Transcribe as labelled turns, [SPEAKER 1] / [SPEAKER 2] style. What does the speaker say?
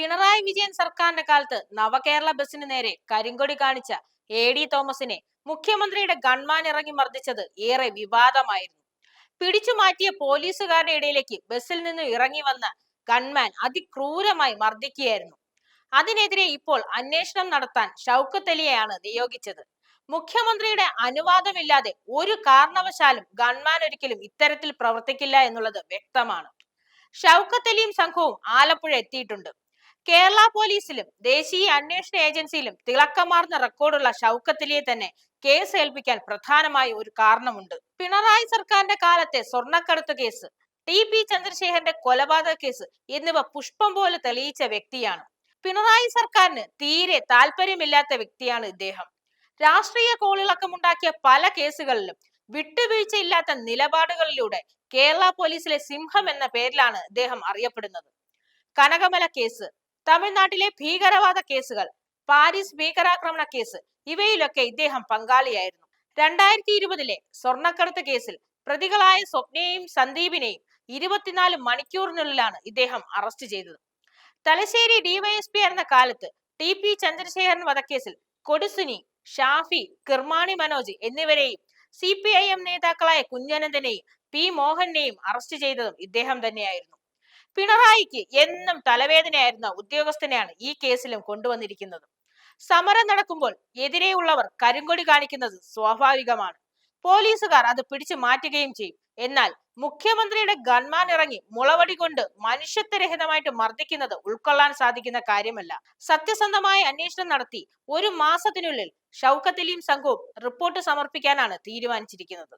[SPEAKER 1] പിണറായി വിജയൻ സർക്കാരിന്റെ കാലത്ത് നവകേരള ബസിന് നേരെ കരിങ്കൊടി കാണിച്ച AD തോമസിനെ മുഖ്യമന്ത്രിയുടെ ഗൺമാൻ ഇറങ്ങി മർദ്ദിച്ചത് ഏറെ വിവാദമായിരുന്നു. പിടിച്ചു മാറ്റിയ പോലീസുകാരുടെ ഇടയിലേക്ക് ബസിൽ നിന്ന് ഇറങ്ങി വന്ന ഗൺമാൻ അതിക്രൂരമായി മർദ്ദിക്കുകയായിരുന്നു. അതിനെതിരെ ഇപ്പോൾ അന്വേഷണം നടത്താൻ ഷൗക്കത്ത് അലിയെയാണ് നിയോഗിച്ചത്. മുഖ്യമന്ത്രിയുടെ അനുവാദമില്ലാതെ ഒരു കാരണവശാലും ഗൺമാൻ ഒരിക്കലും ഇത്തരത്തിൽ പ്രവർത്തിക്കില്ല എന്നുള്ളത് വ്യക്തമാണ്. ഷൗക്കത്ത് അലിയും സംഘവും ആലപ്പുഴ എത്തിയിട്ടുണ്ട്. കേരള പോലീസിലും ദേശീയ അന്വേഷണ ഏജൻസിയിലും തിളക്കമാർന്ന റെക്കോർഡുള്ള ഷൗക്കത്ത് അലിയെ തന്നെ കേസ് ഏൽപ്പിക്കാൻ പ്രധാനമായ ഒരു കാരണമുണ്ട്. പിണറായി സർക്കാരിന്റെ കാലത്തെ സ്വർണ്ണക്കടത്ത് കേസ്, TP ചന്ദ്രശേഖരന്റെ കൊലപാതക കേസ് എന്നിവ പുഷ്പം പോലെ തെളിയിച്ച വ്യക്തിയാണ്. പിണറായി സർക്കാരിന് തീരെ താല്പര്യമില്ലാത്ത വ്യക്തിയാണ് ഇദ്ദേഹം. രാഷ്ട്രീയ കോളിളക്കമുണ്ടാക്കിയ പല കേസുകളിലും വിട്ടുവീഴ്ചയില്ലാത്ത നിലപാടുകളിലൂടെ കേരള പോലീസിലെ സിംഹം എന്ന പേരിലാണ് ഇദ്ദേഹം അറിയപ്പെടുന്നത്. കനകമല കേസ്, തമിഴ്നാട്ടിലെ ഭീകരവാദ കേസുകൾ, പാരീസ് ഭീകരാക്രമണ കേസ് ഇവയിലൊക്കെ ഇദ്ദേഹം പങ്കാളിയായിരുന്നു. 2020 സ്വർണ്ണക്കടത്ത് കേസിൽ പ്രതികളായ സ്വപ്നയെയും സന്ദീപിനെയും 24 മണിക്കൂറിനുള്ളിലാണ് ഇദ്ദേഹം അറസ്റ്റ് ചെയ്തത്. തലശ്ശേരി DYSP ആയിരുന്ന കാലത്ത് TP ചന്ദ്രശേഖരൻ വധക്കേസിൽ കൊടിസുനി, ഷാഫി, കിർമാണി മനോജ് എന്നിവരെയും CPIM നേതാക്കളായ കുഞ്ഞനന്തനെയും P മോഹനെയും അറസ്റ്റ് ചെയ്തതും ഇദ്ദേഹം തന്നെയായിരുന്നു. പിണറായിക്ക് എന്നും തലവേദനയായിരുന്ന ഉദ്യോഗസ്ഥനെയാണ് ഈ കേസിലും കൊണ്ടുവന്നിരിക്കുന്നത്. സമരം നടക്കുമ്പോൾ എതിരെയുള്ളവർ കരിങ്കൊടി കാണിക്കുന്നത് സ്വാഭാവികമാണ്. പോലീസുകാർ അത് പിടിച്ചു മാറ്റുകയും ചെയ്യും. എന്നാൽ മുഖ്യമന്ത്രിയുടെ ഗൺമാൻ ഇറങ്ങി മുളവടി കൊണ്ട് മനുഷ്യത്വരഹിതമായിട്ട് മർദ്ദിക്കുന്നത് ഉൾക്കൊള്ളാൻ സാധിക്കുന്ന കാര്യമല്ല. സത്യസന്ധമായ അന്വേഷണം നടത്തി 1 മാസത്തിനുള്ളിൽ ഷൗക്കത്ത് അലിയും സംഘവും റിപ്പോർട്ട് സമർപ്പിക്കാനാണ് തീരുമാനിച്ചിരിക്കുന്നത്.